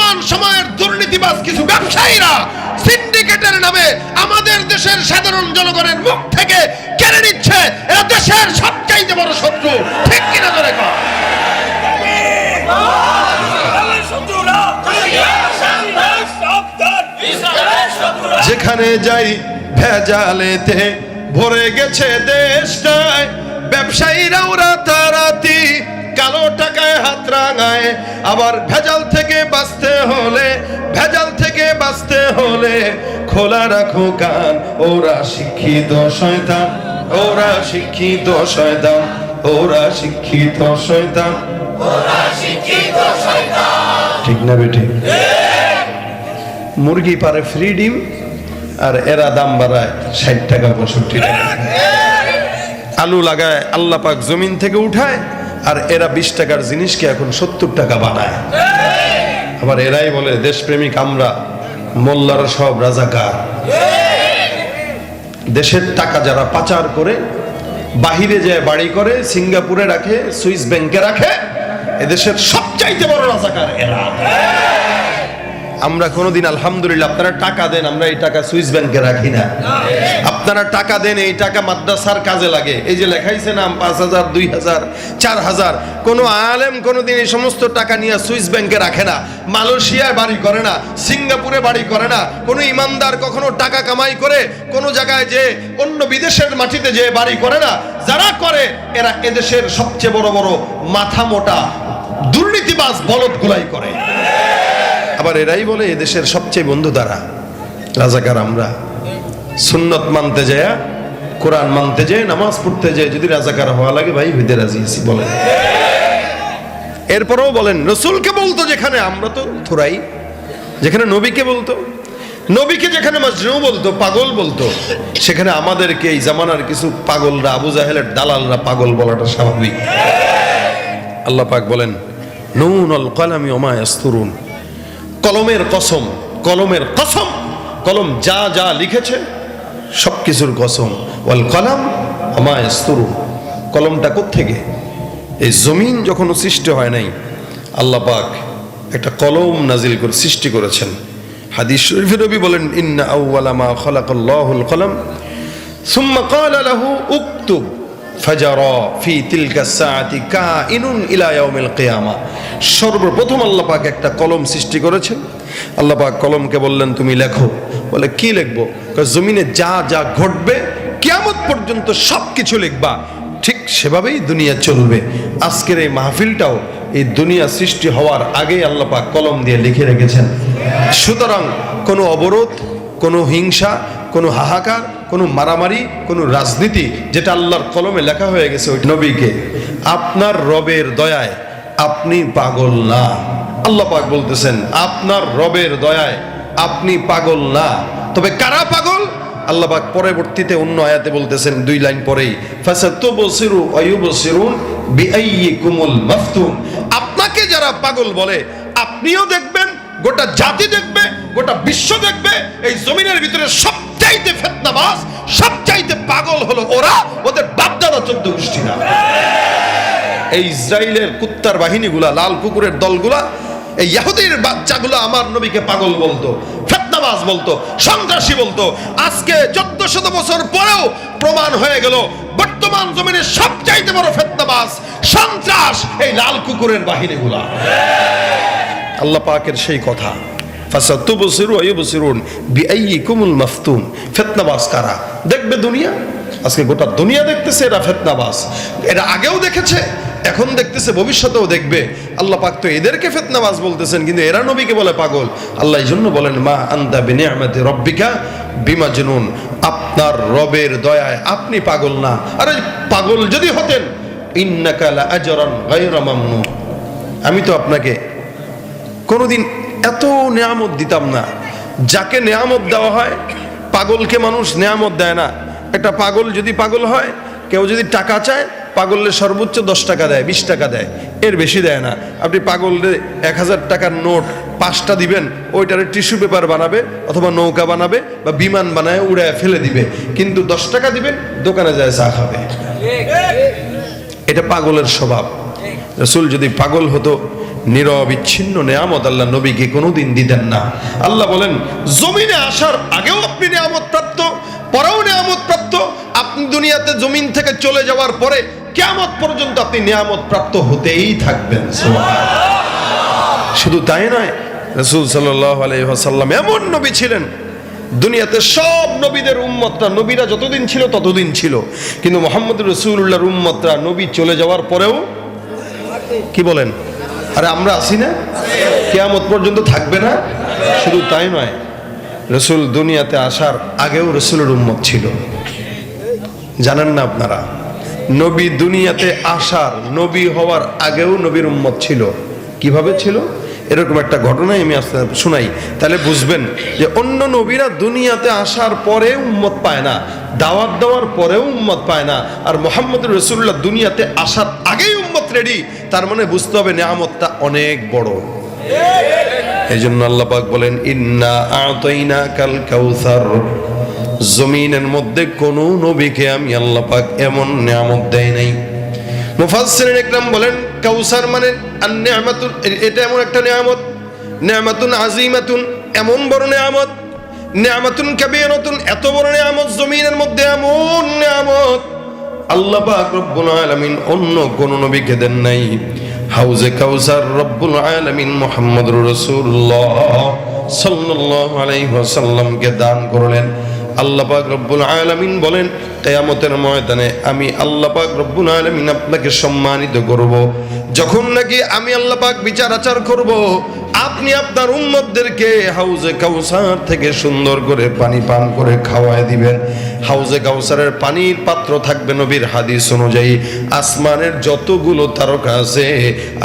বর্তমান সময়ের দুর্নীতিবাজ কিছু ব্যবসায়ীরা সিন্ডিকেটের নামে আমাদের দেশের সাধারণ জনগণের মুখ থেকে কেড়ে নিচ্ছে। এরা দেশের সবচাইতে বড় শত্রু, ঠিক কিনা ধরে কর। যেখানে যাই ভেজালেতে ভরে গেছে দেশটায়, ব্যবসায়ীরাও রাতারাতি কালো টাকায় হাত রাঙায়। আবার ভেজাল থেকে বাঁচতে হলে খোলা রাখো কান। ওরা শিক্ষিত শয়তান, ওরা শিক্ষিত শয়তান, ওরা শিক্ষিত শয়তান, ওরা শিক্ষিত শয়তান। ঠিক না বেটি? মুরগি পারে ফ্রি ডিম, আর এরা দাম বাড়ায় 60 টাকা 65 টাকা। আলু লাগায় আল্লাহ পাক জমিন থেকে উঠায়, আর এরা 20 টাকার জিনিসকে এখন 70 টাকা বানায়। আবার এরাই বলে দেশপ্রেমিক আমরা, মোল্লারা সব রাজাকার। দেশের টাকা যারা পাচার করে বাহিরে যায় বাড়ি করে, সিঙ্গাপুরে রাখে, সুইস ব্যাংকে রাখে, এদেশের সবচাইতে বড় রাজাকার এরা। আমরা কোনোদিন আলহামদুলিল্লাহ, আপনারা টাকা দেন, আমরা এই টাকা সুইস ব্যাংকে রাখি না। আপনারা টাকা দেন, এই টাকা মাদ্রাসার কাজে লাগে। এই যে লেখাইছে নাম 5000, 2000, 4000, কোনো আলেম কোনোদিন এই সমস্ত টাকা নিয়ে সুইস ব্যাংকে রাখে না, মালয়েশিয়ায় বাড়ি করে না, সিঙ্গাপুরে বাড়ি করে না। কোনো ইমানদার কখনো টাকা কামাই করে কোনো জায়গায় যে অন্য বিদেশের মাটিতে যে বাড়ি করে না। যারা করে এরা এদেশের সবচেয়ে বড় বড় মাথা মোটা দুর্নীতিবাজ বলদগুলাই করে। আবার এরাই বলে এদেশের সবচেয়ে বন্ধু দ্বারা রাজাকার আমরা। সুন্নত মানতে যায়, কোরআন মানতে যায়, নামাজ পড়তে যায়, যদি রাজাকার হওয়া লাগে ভাই হইতে রাজি আছি বলেন। এরপরেও বলেন রসুলকে বলতো যেখানে, আমরা তো থোড়াই। যেখানে নবীকে বলতো, নবীকে যেখানে মাজনু বলতো, পাগল বলতো, সেখানে আমাদেরকে এই জামানার কিছু পাগলরা, আবু জাহেলের দালালরা পাগল বলাটা স্বাভাবিক। আল্লাহ পাক বলেন নুনুল কলামি ওয়া মা ইয়াসতুরুন, কলমের কসম, কলমের কসম, কলম যা যা লিখেছে সবকিছুর কসম। ওয়াল কলাম ওয়া মা ইয়াসতুরুন, কলমটা কোত্থেকে? এই জমিন যখন সৃষ্টি হয় নাই, আল্লাহ পাক একটা কলম নাজিল করে সৃষ্টি করেছেন। হাদিস শরীফে নবী বলেন ইন্না আউওয়ালা মা খালাকাল্লাহুল কলম সুম্মা ক্বালা লাহু উকতুব ফাজারা ফি তিলকা সাআতি কাইনুন ইলা ইয়াউমিল কিয়ামা। সর্বপ্রথম আল্লাহ পাক একটা কলম সৃষ্টি করেছেন। আল্লাহ পাক কলমকে বললেন তুমি লেখো। বলে কি লিখবো? জমিনে যা যা ঘটবে কিয়ামত পর্যন্ত সবকিছু লিখবা। ঠিক সেভাবেই দুনিয়া চলবে। আজকের এই মাহফিলটাও এই দুনিয়া সৃষ্টি হওয়ার আগেই আল্লাহ পাক কলম দিয়ে লিখে রেখেছেন। সুতরাং কোনো অবরোধ, কোনো হিংসা, কোনো হাহাকার, কোনো মারামারি, কোনো রাজনীতি, যেটা আল্লাহর কলমে লেখা হয়ে গেছে ওই নবীকে, আপনার রবের দয়ায় আপনি পাগল না। আল্লাহ পাক বলতেছেন আপনার রবের দয়ায় আপনি পাগল না। তবে কারা পাগল? আল্লাহ পাক পরবর্তীতে অন্য আয়াতে বলতেছেন 2 লাইন পরেই, ফাসাতুবসিরু ওয়া ইউবসিরুন বিআইয়িকুমুল মাফতুন। আপনাকে যারা পাগল বলে আপনিও দেখবেন, গোটা জাতি দেখবে, গোটা বিশ্ব দেখবে। এই জমিনের ভিতরে সবচাইতে ফিতনাবাজ, সবচাইতে পাগল হলো ওরা, ওদের বাপদাদা 14 গোষ্ঠী না। এই ইসরায়েলের কুত্তার বাহিনীগুলা, লাল কুকুরের দলগুলা, এই ইহুদির বাচ্চাগুলো আমার নবীকে পাগল বলতো, ফিতনাবাজ বলতো, সন্ত্রাসী বলতো। আজকে 1400 বছর পরেও প্রমাণ হয়ে গেল বর্তমান জমিনের সবচাইতে বড় ফিতনাবাজ, সন্ত্রাস এই লাল কুকুরের বাহিনীগুলা। আল্লাহ পাকের সেই কথা, ফাসাতুবসিরু ওয়া ইউবসিরুন বিআইয়িকুমুল মাফতুন। ফিতনাবাজ কারা? দেখবে দুনিয়া। আজকে গোটা দুনিয়া দেখতেছে এরা ফিতনাবাজ। এরা আগেও দেখেছে, এখন দেখতেছে, ভবিষ্যতেও দেখবে। আল্লাহ পাক তো এদেরকে ফিতনাবাজ বলতেছেন, কিন্তু এরা নবীকে বলে পাগল। আল্লাহ এই জন্য বলেন মা আনতা বিনিআমাতি রাব্বিকা বিমাজনুন, আপনার রবের দয়ায় আপনি পাগল না। আরে পাগল যদি হতেন ইন্নাকা লা আজরান গায়রা মামনুন, আমি তো আপনাকে কোনোদিন এত নেয়ামত দিতাম না। যাকে নেয়ামত দেওয়া হয়, পাগলকে মানুষ নেয়ামত দেয় না। একটা পাগল যদি পাগল হয়, কেউ যদি টাকা চায়, পাগলের সর্বোচ্চ 10 টাকা দেয়, 20 টাকা দেয়, এর বেশি দেয় না। আপনি পাগলরে 1000 টাকার নোট 5টা দিবেন, ওইটারে টিস্যু পেপার বানাবে, অথবা নৌকা বানাবে, বা বিমান বানায় উড়ায় ফেলে দিবে। কিন্তু 10 টাকা দিবেন, দোকানে যায় চা খাবে। এটা পাগলের স্বভাব। রাসূল যদি পাগল হতো নিরবিচ্ছিন্ন নেয়ামত আল্লাহ নবীকে কোনোদিন দিতেন না। আল্লাহ বলেন জমিনে আসার আগেও আপনি নেয়ামত প্রাপ্ত, পরেও নেয়ামত প্রাপ্ত, আপনি দুনিয়াতে জমিন থেকে চলে যাওয়ার পরে কিয়ামত পর্যন্ত আপনি নেয়ামত প্রাপ্ত হতেই থাকবেন। শুধু তাই নয়, রাসূল সাল্লাল্লাহু আলাইহি ওয়াসাল্লাম এমন নবী ছিলেন, দুনিয়াতে সব নবীদের উম্মতরা, নবীরা যতদিন ছিল ততদিন ছিল, কিন্তু মুহাম্মদ রাসূলুল্লাহর উম্মতরা নবী চলে যাওয়ার পরেও কি বলেন, আরে আমরা আছি না, কিয়ামত পর্যন্ত থাকবে না। শুধু তাই নয়, রাসূল দুনিয়াতে আসার আগেও রাসূলের উম্মত ছিল। জানেন না আপনারা, নবী দুনিয়াতে আসার, নবী হওয়ার আগেও নবীর উম্মত ছিল। কিভাবে ছিল? এরকম একটা ঘটনাই আমি আপনাদের শোনাই, তাহলে বুঝবেন যে অন্য নবীরা দুনিয়াতে আসার পরে উম্মত পায় না, দাওয়াত দেওয়ার পরেও উম্মত পায় না, আর মুহাম্মদুর রাসূলুল্লাহ দুনিয়াতে আসার আগেই উম্মত রেডি, তার মানে বুঝতে হবে নেয়ামতটা অনেক বড়। এই জন্য আল্লাহ পাক বলেন ইন্না আ'তাইনাকাল কাউসার, জমিনের মধ্যে কোন নবীকে আমি আল্লাহ পাক এমন নেয়ামত দেই নাই। মুফাসসিরিন ইকরাম বলেন কাউসার মানে আন-নি'মাতুন, এটা এমন একটা নেয়ামত, নি'মাতুন আযীমাতুন, এমন বড় নেয়ামত, নি'মাতুন কাবীরাতুন, এত বড় নেয়ামত, জমিনের মধ্যে এমন নেয়ামত আল্লাহ পাক রব্বুল আলামিন অন্য কোন নবীকে দেন নাই। হাউজে কাউসার রব্বুল আলামিন মুহাম্মদুর রাসূলুল্লাহ সাল্লাল্লাহু আলাইহি ওয়াসাল্লামকে দান করলেন। আল্লাহ পাক রব্বুল আলামিন বলেন কিয়ামতের ময়দানে আমি আল্লাহ পাক রব্বুল আলামিন আপনাকে সম্মানিত করব। যখন নাকি আমি আল্লাহ পাক বিচার আচার করব, আপনি আপনার উম্মতদেরকে হাউজে কাউসার থেকে সুন্দর করে পানি পান করে খাওয়ায় দিবেন। হাউজে কাউসারের পানির পাত্র থাকবে নবীর হাদিস অনুযায়ী আসমানের যতগুলো তারকা আছে,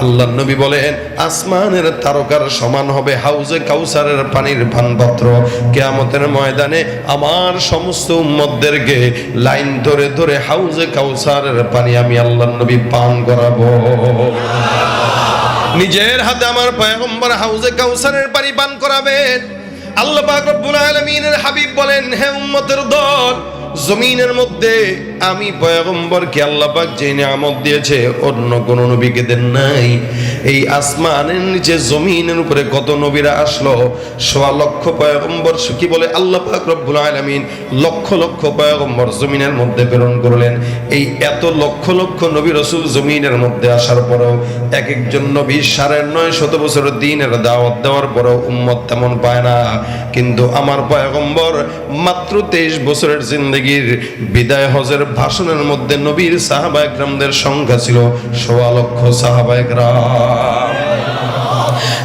আল্লাহর নবী বলেন আসমানের তারকার সমান হবে হাউজে কাউসারের পানির পানপাত্র। কিয়ামতের ময়দানে আমার সমস্ত উম্মতদেরকে লাইন ধরে ধরে হাউজে কাউসারের পানি আমি আল্লাহর নবী পান করাবো। নিজের হাতে আমার পয়গম্বর হাউজে কাউসারের পানি পান করাবেন। আল্লাহ পাক রব্বুল আলামিনের হাবিব বলেন হে উম্মতের দল, জমিনের মধ্যে আমি পয়গম্বরকে আল্লাহ পাক যে নিয়ামত দিয়েছে অন্য কোন নবীকে দেন নাই। এই আসমানের নিচে জমিনের উপরে কত নবীরা আসলো, সোয়া লক্ষ পয়গম্বর, কি বলে আল্লাহ পাক রব্বুল আলামিন লক্ষ লক্ষ পয়গম্বর জমিনের মধ্যে প্রেরণ করলেন। এই এত লক্ষ লক্ষ নবী রাসূল জমিনের মধ্যে আসার পরেও এক একজন নবী ৯৫০ বছর দিনের দাওয়াত দেওয়ার পরেও উম্মত তেমন পায় না। কিন্তু আমার পয়গম্বর মাত্র ২৩ বছরের জিন্দেগির বিদায় হজের ভাষণের মধ্যে নবীর সাহাবা একরামদের সংখ্যা ছিল ১৬ লক্ষ সাহাবা একরাম।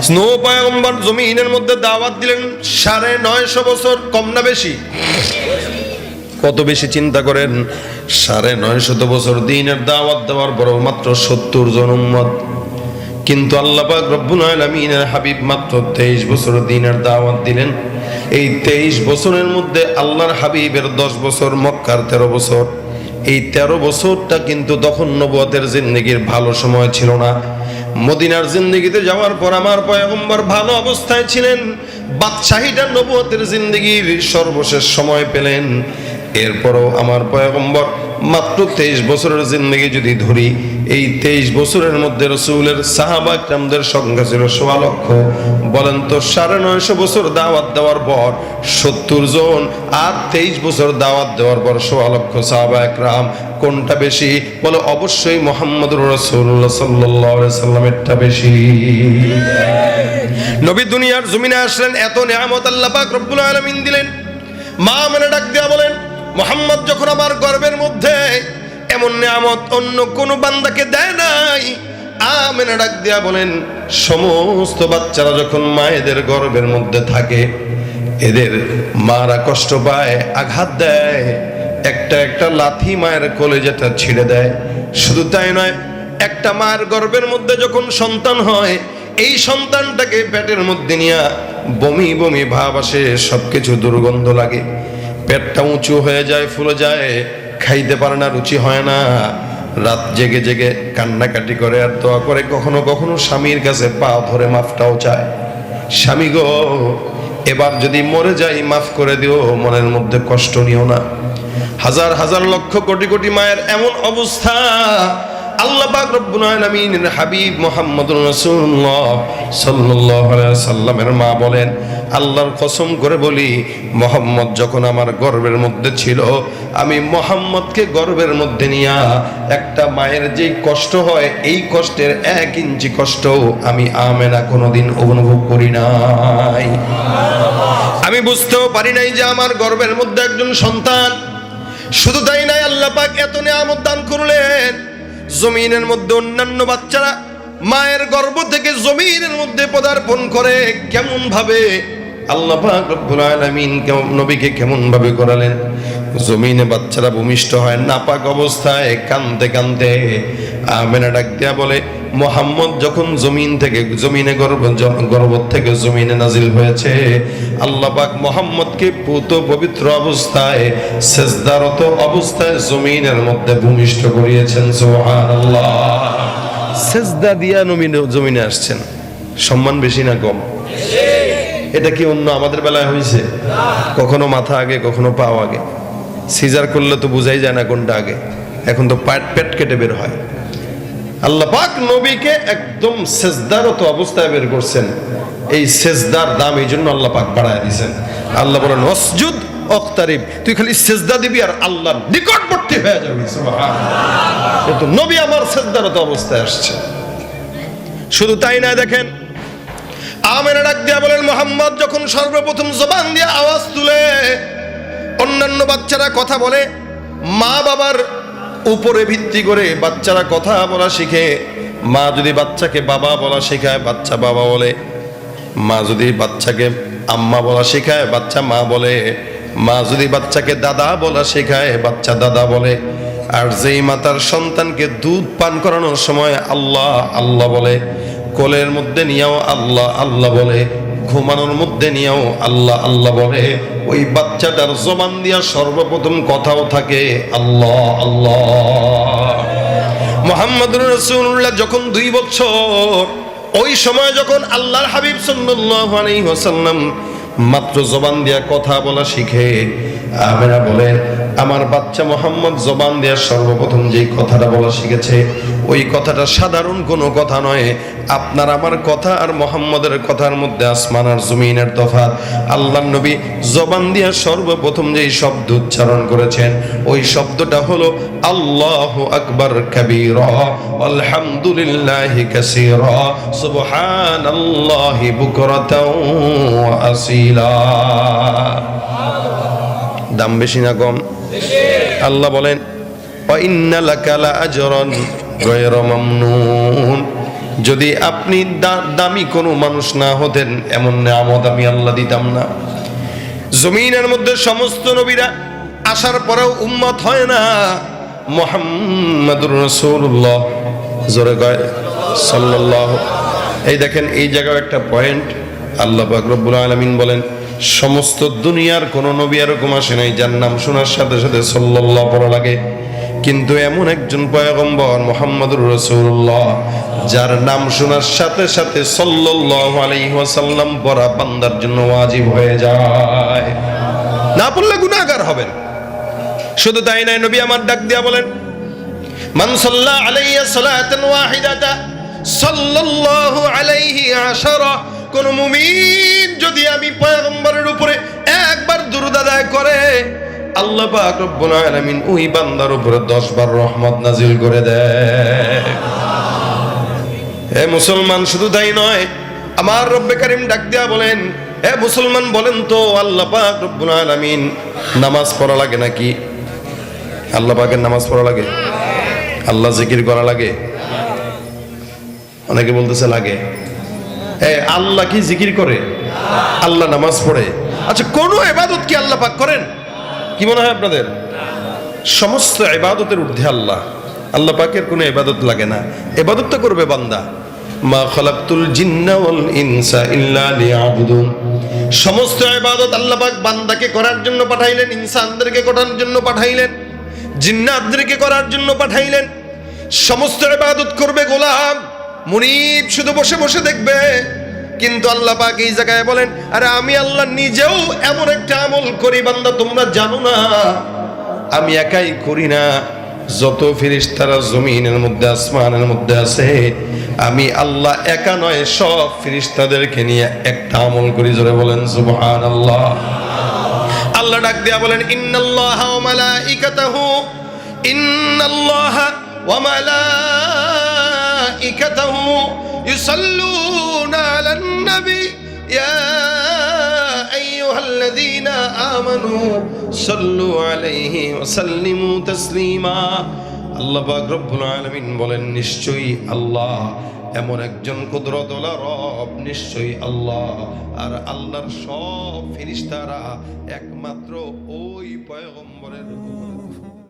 স্নো পয়গম্বর জমিনের মধ্যে দাওয়াত দিলেন ৯৫০ বছর, কম না বেশি? কত বেশি চিন্তা করেন, ৯৫০ বছর দিনের দাওয়াত দেওয়ার পরও মাত্র ৭০ জন উম্মত। কিন্তু আল্লাহ পাক রব্বুল আলামিনের হাবিব মাত্র ২৩ বছর দিনের দাওয়াত দিলেন। এই ২৩ বছরের মধ্যে আল্লাহর হাবিবের ১০ বছর, মক্কার ১৩ বছর। এই ১৩ বছরটা কিন্তু তখন নবুয়তের জিন্দেগির ভালো সময় ছিল না। মদিনার জিন্দেগিতে যাওয়ার পর আমার পয়গম্বর ভালো অবস্থায় ছিলেন, বাদশাহীটা নবুয়তের জিন্দেগির সর্বশেষ সময় পেলেন। এরপরও আমার পয়গম্বর মাত্র ২৩ বছরের জিন্দেগি যদি ধরি, এই ২৩ বছরের মধ্যে রাসূলের সাহাবা একরামদের সংখ্যা ছিল ১৬ লক্ষ। বলেন তো ৯৫০ বছর দাওয়াত দেওয়ার পর ৭০ জন, আর ২৩ বছর দাওয়াত দেওয়ার পর ১৬ লক্ষ সাহাবা একরাম, কোনটা বেশি? বলে অবশ্যই মুহাম্মদুর রাসূলুল্লাহ সাল্লাল্লাহু আলাইহি সাল্লামেরটা বেশি। নবী দুনিয়ার জমিনে আসলেন, এত নিয়ামত আল্লাহ পাক রব্বুল আলামিন দিলেন। মা মেনে ডাক দিয়া বলেন মুহাম্মদ যখন আমার গর্ভের মধ্যে, এমন নিয়ামত অন্য কোন বান্দাকে দেয় নাই। আমেনা ডাক দিয়া বলেন সমস্ত বাচ্চারা যখন মায়েদের গর্ভের মধ্যে থাকে, এদের মারা কষ্ট পায়, আঘাত দেয়, একটা একটা লাথি মায়ের কলেজাটা ছিঁড়ে দেয়। শুধু তাই নয়, একটা মায়ের গর্ভের মধ্যে যখন সন্তান হয়, এই সন্তানটাকে পেটের মধ্যে নিয়ে বমি বমি ভাব আসে, সবকিছু দুর্গন্ধ লাগে, পেটটা উঁচু হয়ে যায়, ফুলে যায়, খাইতে পারে না, রুচি হয় না। রাত জেগে জেগে কান্নাকাটি করে আর দোয়া করে, কখনো কখনো স্বামীর কাছে পা ধরে মাফটাও চায়, স্বামী গো এবার যদি মরে যাই মাফ করে দিও, মনের মধ্যে কষ্ট নিও না। হাজার হাজার লক্ষ কোটি কোটি মায়ের এমন অবস্থা, আল্লাহ পাক রব্বুল আলামিনের হাবিব মুহাম্মদুর রাসূলুল্লাহ সাল্লাল্লাহু আলাইহি ওয়াসাল্লামের মা বলেন, আল্লাহর কসম করে বলি, মুহাম্মদ যখন আমার গর্ভের মধ্যে ছিল, আমি মুহাম্মদকে গর্ভের মধ্যে নিয়া একটা মায়ের যেই কষ্ট হয়, এই কষ্টের 1 ইঞ্চি কষ্ট আমি আমেনা কোনোদিন অনুভব করি নাই। আমি বুঝতেও পারি নাই যে আমার গর্ভের মধ্যে একজন সন্তান। শুধু তাই নাই, আল্লাহ পাক এত নিয়ামত দান করলেন, জমিনের মধ্যে অন্যান্য বাচ্চারা মায়ের গর্ভ থেকে জমিনের মধ্যে পদার্পণ করে কেমন ভাবে, আল্লাহ পাক রব্বুল আলামিন নবীকে কেমন ভাবে করালেন। জমিনে বাচ্চারা ভূমিষ্ঠ হয় নাপাক অবস্থায়, কাঁদতে কাঁদতে আমেনা ডাক দিয়া বলে, মুহাম্মদ যখন জমিনে গর্ভ থেকে জমিনে নাজিল হয়েছে, আল্লাহ পাক মুহাম্মদকে পুত পবিত্র অবস্থায় সেজদারত অবস্থায় জমিনের মধ্যে ভূমিষ্ঠ করিয়েছেন। সুবহানাল্লাহ। সেজদা দিয়া জমিনে আসছেন। সম্মান বেশি না কম? এটা কি অন্য আমাদের বেলায় হয়েছে? কখনো মাথা আগে, কখনো পাও আগে। সিজার করলে তো বুঝাই যায় না কোনটা আগে, এখন তো পেট কেটে বের হয়। আল্লাহ পাক নবীকে একদম সেজদারত অবস্থায় বের করছেন। এই সেজদার দাম এই জন্য আল্লাহ পাক বাড়ায় দিয়েছেন। আল্লাহ বলেন, ওয়াসজুদ ওয়াক্তারিব, তুই খালি সেজদা দিবি আর আল্লাহর নিকটবর্তী হয়ে যাবি। সুবহানাল্লাহ। কিন্তু নবী আমার সেজদারত অবস্থায় আসছে। শুধু তাই না, দেখেন আমেনা ডাক দিয়া বলেন, মুহাম্মদ যখন সর্বপ্রথম জবান দিয়ে আওয়াজ তুলে, অন্যান্য বাচ্চারা কথা বলে, মা বাবার উপরে ভিত্তি করে বাচ্চারা কথা বলা শিখে। মা যদি বাচ্চাকে বাবা বলা শেখায়, বাচ্চা বাবা বলে। মা যদি বাচ্চাকে আম্মা বলা শেখায়, বাচ্চা মা বলে। মা যদি বাচ্চাকে দাদা বলা শেখায়, বাচ্চা দাদা বলে। আর যেই মাতার সন্তানকে দুধ পান করানোর সময় আল্লাহ আল্লাহ বলে, কোলের মধ্যে নিয়েও আল্লাহ আল্লাহ বলে, ঘুমানোর মধ্যে নিয়েও আল্লাহ আল্লাহ বলে, ওই বাচ্চাটার জবান দিয়া সর্বপ্রথম কথাও থাকে আল্লাহ আল্লাহ। মুহাম্মদুর রাসূলুল্লাহ যখন 2 বছর, ওই সময় যখন আল্লাহর হাবিব সাল্লাল্লাহু আলাইহি ওয়াসাল্লাম মাত্র জবান দিয়া কথা বলা শিখে, আমেনা বলে, আমার বাচ্চা মুহাম্মদ জবান দিয়া সর্বপ্রথম যেই কথাটা বলা শিখেছে, ওই কথাটা সাধারণ কোনো কথা নয়। আপনার আমার কথা আর মুহাম্মদের কথার মধ্যে আসমান আর জমিনের তফাৎ। আল্লাহর নবী জবান দিয়া সর্বপ্রথম যেই শব্দ উচ্চারণ করেছেন, ওই শব্দটা হলো আল্লাহু আকবার কাবীরা, আলহামদুলিল্লাহি কাসীরা, সুবহানাল্লাহি বুকরাতাও ওয়া আসীলা। দাম বেশি না কম? আল্লাহ বলেন, ওয়া ইন্না লাকা লাআজরান গায়রা মামনুন, যদি আপনি দামি কোনো মানুষ না হতেন, এমন নিয়ামত আমি আল্লাহ দিতাম না। জমিনের মধ্যে সমস্ত নবীরা আসার পরেও উম্মত হয় না। মুহাম্মাদুর রাসূলুল্লাহ, জোরে কয় সাল্লাল্লাহু। এই দেখেন, এই জায়গায় একটা পয়েন্ট। আল্লাহ পাক রব্বুল আলামিন বলেন, সমস্ত দুনিয়ার কোন নবী এরকম আসে নাই যার নাম শোনার সাথে সাথে সাল্লাল্লাহু পড়া লাগে, কিন্তু এমন একজন পয়গম্বর মুহাম্মদুর রাসূলুল্লাহ, যার নাম শোনার সাথে সাথে সাল্লাল্লাহু আলাইহি ওয়াসাল্লাম পড়া বান্দার জন্য ওয়াজিব হয়ে যায়, না পড়লে গুনাহগার হবেন। শুধু তাই নয়, নবী আমার ডাক দিয়া বলেন, মান সাল্লা আলাইয়া সালাতান ওয়াহিদাতা সাল্লাল্লাহু আলাইহি আশারা, কোন মুমিন যদি আমি পয়গম্বরের উপরে একবার দুরূদ আদায় করে, আল্লাহ পাক রব্বুল আলামিন ওই বান্দার উপরে 10 বার রহমত নাজিল করে দেয়। হে মুসলমান, শুধু তাই নয়, আমার রব্বে কারীম ডাক দিয়া বলেন, হে মুসলমান বলেন তো, আল্লাহ পাক রব্বুল আলামিন নামাজ পড়া লাগে নাকি? আল্লাহ পাকের নামাজ পড়া লাগে? আল্লাহ জিকির করা লাগে? অনেকে বলতেছে লাগে। আল্লাহ কি জিকির করে? আল্লাহ নামাজ পড়ে? আচ্ছা, কোন ইবাদত কি আল্লাহ পাক করেন? কি মনে হয় আপনাদের? সমস্ত ইবাদতের ঊর্ধ্বে আল্লাহ। আল্লাহ পাকের কোনো ইবাদত লাগে না, ইবাদত তো করবে বান্দা। মা খালাকতুল জিন্না ওয়াল ইনসা ইল্লা লিয়াবুদুন, সমস্ত ইবাদত আল্লাহ পাক বান্দাকে করার জন্য পাঠাইলেন, ইনসানদেরকে করার জন্য পাঠাইলেন, জিন্নাতদেরকে করার জন্য পাঠাইলেন। সমস্ত ইবাদত করবে গোলাম, মুনিব শুধু বসে বসে দেখবে। কিন্তু আল্লাহ পাক এই জায়গায় বলেন, আরে আমি আল্লাহ নিজেও এমন একটা আমল করি বান্দা তোমরা জানো না, আমি একাই করি না, যত ফেরেশতারা জমিনের মধ্যে আসমানের মধ্যে আছে, আমি আল্লাহ একা নয় সব ফেরেশতাদেরকে নিয়ে একটা আমল করি। জোরে বলেন সুবহানাল্লাহ। আল্লাহ ডাক দিয়া বলেন ইন্নাল্লাহা ওয়া মালাইকাতাহু ইন্নাল্লাহা ওয়া মালাইকাতাহু ইউসাল্লুনা আলান নবী ইয়া আইয়ুহাল্লাযীনা আমানু সাল্লু আলাইহি ওয়া সাল্লিমু তাসলিমা। আল্লাহ পাক রব্বুল আলামিন বলেন নিশ্চয়ই আল্লাহ এমন একজন কুদরতওয়ালা রব, নিশ্চয়ই আল্লাহ। আর আল্লাহর সব ফেরেশতারা একমাত্র ওই পয়গম্বরের উপরে